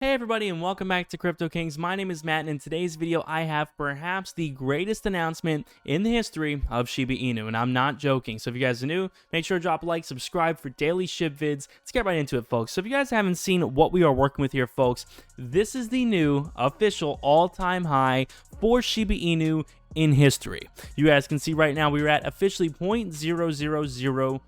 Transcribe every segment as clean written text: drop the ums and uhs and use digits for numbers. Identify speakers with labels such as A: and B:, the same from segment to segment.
A: Hey everybody, and welcome back to Crypto Kings. My name is Matt, and in today's video I have perhaps the greatest announcement in the history of Shiba Inu, and I'm not joking. So if you guys are new, make sure to drop a like, subscribe for daily SHIB vids. Let's get right into it, folks. So if you guys haven't seen what we are working with here, folks, this is the new official all-time high for Shiba Inu in history. You guys can see right now we're at officially 0.00005.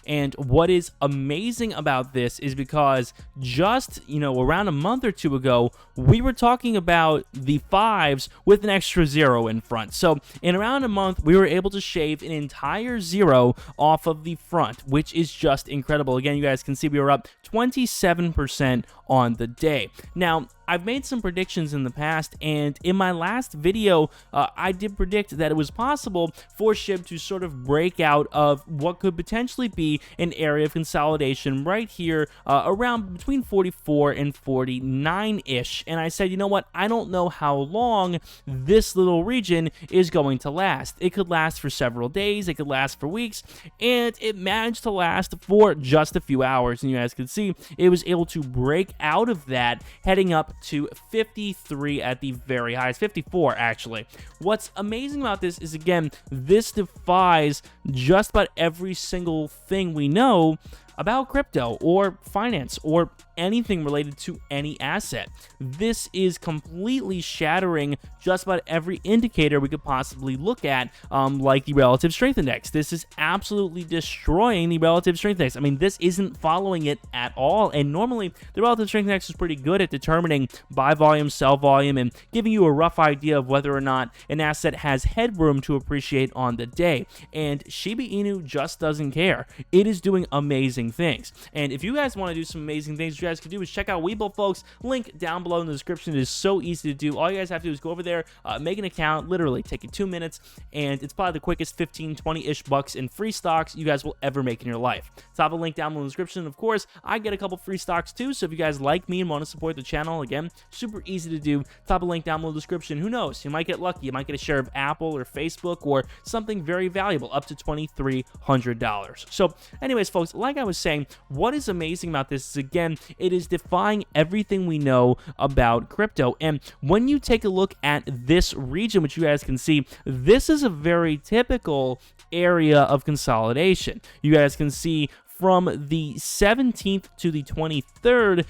A: And what is amazing about this is because just, around a month or two ago, we were talking about the fives with an extra zero in front. So in around a month, we were able to shave an entire zero off of the front, which is just incredible. Again, you guys can see we were up 27% on the day. Now, I've made some predictions in the past, and in my last video, I did predict that it was possible for SHIB to sort of break out of what could potentially be an area of consolidation right here around between 44 and 49-ish. And I said, you know what? I don't know how long this little region is going to last. It could last for several days. It could last for weeks, and it managed to last for just a few hours. And you guys can see it was able to break out of that, heading up to 53 at the very highest, 54 actually. What's amazing about this is, again, this defies just about every single thing we know about crypto or finance or anything related to any asset. This is completely shattering just about every indicator we could possibly look at, like the relative strength index. This is absolutely destroying the relative strength index. I mean, this isn't following it at all, and normally the relative strength index is pretty good at determining buy volume, sell volume, and giving you a rough idea of whether or not an asset has headroom to appreciate on the day. And Shiba Inu just doesn't care. It is doing amazing things. And if you guys want to do some amazing things, what you guys can do is check out Webull, folks. Link down below in the description. It is so easy to do. All you guys have to do is go over there, make an account, literally take you 2 minutes, and it's probably the quickest 15, 20-ish bucks in free stocks you guys will ever make in your life. Top of link down below in the description. Of course, I get a couple free stocks too, so if you guys like me and want to support the channel, again, super easy to do. Top of link down below in the description. Who knows? You might get lucky. You might get a share of Apple or Facebook or something very valuable, up to $2,300. So anyways, folks, like I was saying, what is amazing about this is, again, it is defying everything we know about crypto. And when you take a look at this region, which you guys can see, this is a very typical area of consolidation. You guys can see from the 17th to the 23rd,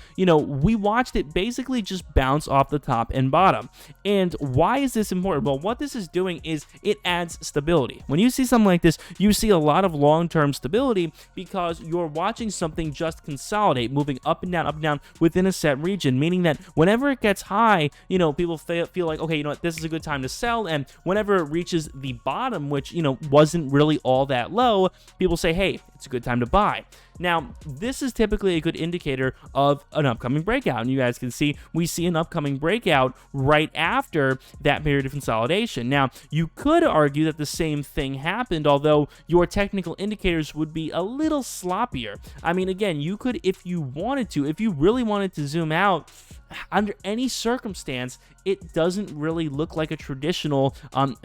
A: we watched it basically just bounce off the top and bottom. And why is this important? Well, what this is doing is it adds stability. When you see something like this, you see a lot of long-term stability because you're watching something just consolidate, moving up and down within a set region, meaning that whenever it gets high, people feel like, okay, you know what, this is a good time to sell. And whenever it reaches the bottom, which, wasn't really all that low, people say, hey, it's a good time to buy. Now, this is typically a good indicator of an upcoming breakout, and you guys can see we see an upcoming breakout right after that period of consolidation. Now, you could argue that the same thing happened, although your technical indicators would be a little sloppier. I mean, again, you could, if you wanted to, if you really wanted to zoom out, under any circumstance, it doesn't really look like a traditional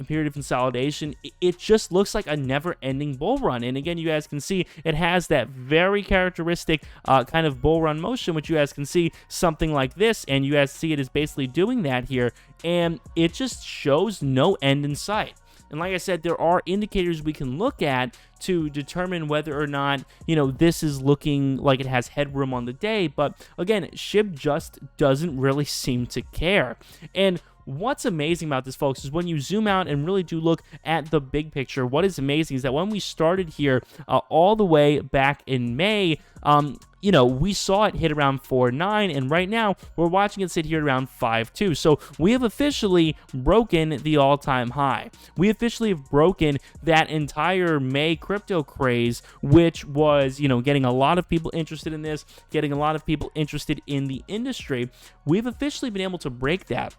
A: period of consolidation. It just looks like a never-ending bull run. And again, you guys can see it has that very characteristic kind of bull run motion, which you guys can see something like this, and you guys see it is basically doing that here, and it just shows no end in sight. And like I said, there are indicators we can look at to determine whether or not, this is looking like it has headroom on the day. But again, SHIB just doesn't really seem to care. And what's amazing about this, folks, is when you zoom out and really do look at the big picture, what is amazing is that when we started here all the way back in May, we saw it hit around 4.9, and right now we're watching it sit here around 5.2. So we have officially broken the all-time high. We officially have broken that entire May crypto craze, which was, getting a lot of people interested in this, getting a lot of people interested in the industry. We've officially been able to break that,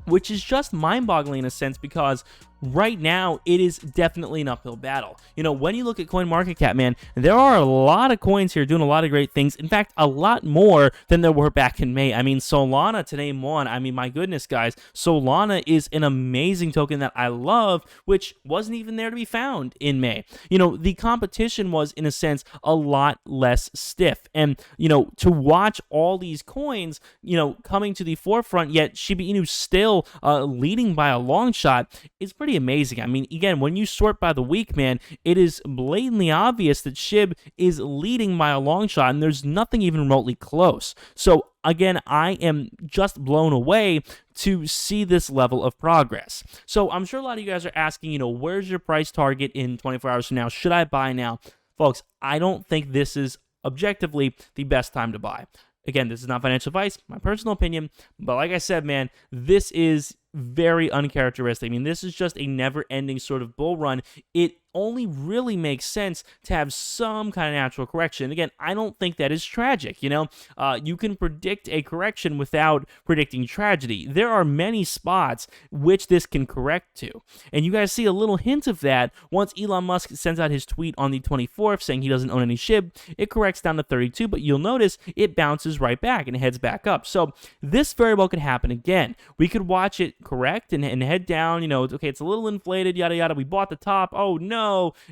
A: which is just mind-boggling in a sense, because right now it is definitely an uphill battle. You know, when you look at CoinMarketCap, man, there are a lot of coins here doing a lot of great things. In fact, a lot more than there were back in May. I mean, Solana, to name one, I mean, my goodness, guys, Solana is an amazing token that I love, which wasn't even there to be found in May. You know, the competition was, in a sense, a lot less stiff. And, you know, to watch all these coins, you know, coming to the forefront, yet Shiba Inu still leading by a long shot, is pretty amazing. I mean, again, when you sort by the week, man, it is blatantly obvious that SHIB is leading by a long shot, and there's nothing even remotely close. So again, I am just blown away to see this level of progress. So I'm sure a lot of you guys are asking, you know, where's your price target in 24 hours from now? Should I buy now? Folks, I don't think this is objectively the best time to buy. Again, this is not financial advice, my personal opinion, but like I said, man, this is very uncharacteristic. I mean, this is just a never-ending sort of bull run. It only really makes sense to have some kind of natural correction. Again, I don't think that is tragic, you know? You can predict a correction without predicting tragedy. There are many spots which this can correct to. And you guys see a little hint of that once Elon Musk sends out his tweet on the 24th saying he doesn't own any SHIB. It corrects down to 32, but you'll notice it bounces right back and heads back up. So this very well could happen again. We could watch it correct and head down, you know, okay, it's a little inflated, yada, yada. We bought the top. Oh, no.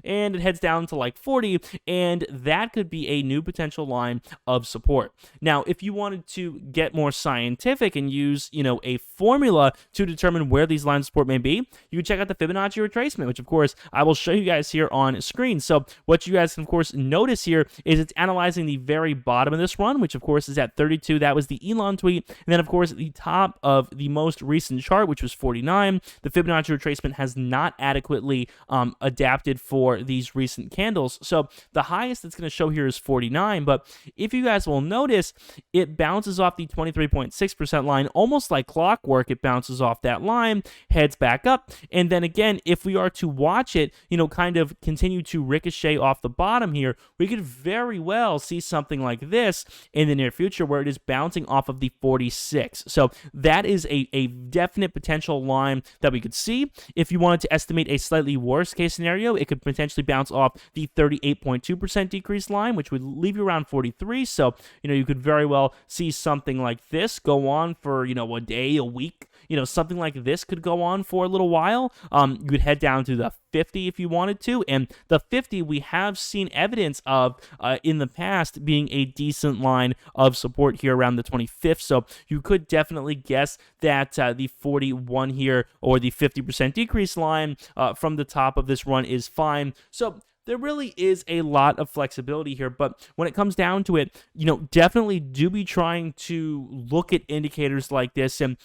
A: And it heads down to like 40, and that could be a new potential line of support. Now, if you wanted to get more scientific and use, you know, a formula to determine where these lines of support may be, you can check out the Fibonacci retracement, which of course I will show you guys here on screen. So what you guys can of course notice here is it's analyzing the very bottom of this run, which of course is at 32. That was the Elon tweet. And then of course the top of the most recent chart, which was 49. The Fibonacci retracement has not adequately adapted for these recent candles. So the highest it's going to show here is 49, but if you guys will notice, it bounces off the 23.6% line, almost like clockwork. It bounces off that line, heads back up, and then again, if we are to watch it, you know, kind of continue to ricochet off the bottom here, we could very well see something like this in the near future where it is bouncing off of the 46. So that is a definite potential line that we could see. If you wanted to estimate a slightly worst case scenario, it could potentially bounce off the 38.2% decrease line, which would leave you around 43. So, you know, you could very well see something like this go on for, you know, a day, a week. You know, something like this could go on for a little while. You could head down to the 50 if you wanted to, and the 50 we have seen evidence of in the past being a decent line of support here around the 25th. So you could definitely guess that the 41 here, or the 50% decrease line from the top of this run, is fine. So there really is a lot of flexibility here, but when it comes down to it, you know, definitely do be trying to look at indicators like this and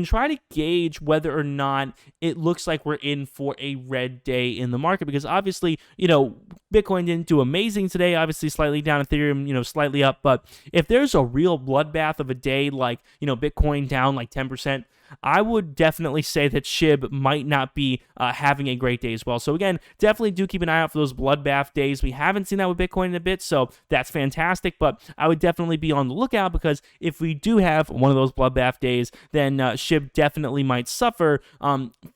A: try to gauge whether or not it looks like we're in for a red day in the market, because obviously, you know, Bitcoin didn't do amazing today, obviously slightly down, Ethereum, you know, slightly up, but if there's a real bloodbath of a day, like, you know, Bitcoin down like 10%, I would definitely say that SHIB might not be having a great day as well. So again, definitely do keep an eye out for those bloodbath days. We haven't seen that with Bitcoin in a bit, so that's fantastic, but I would definitely be on the lookout, because if we do have one of those bloodbath days, then SHIB definitely might suffer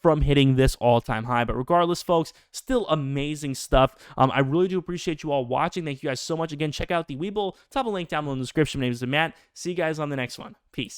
A: from hitting this all-time high. But regardless, folks, still amazing stuff. I really do appreciate you all watching. Thank you guys so much. Again, check out the Webull. Top of the link down below in the description. My name is Matt. See you guys on the next one. Peace.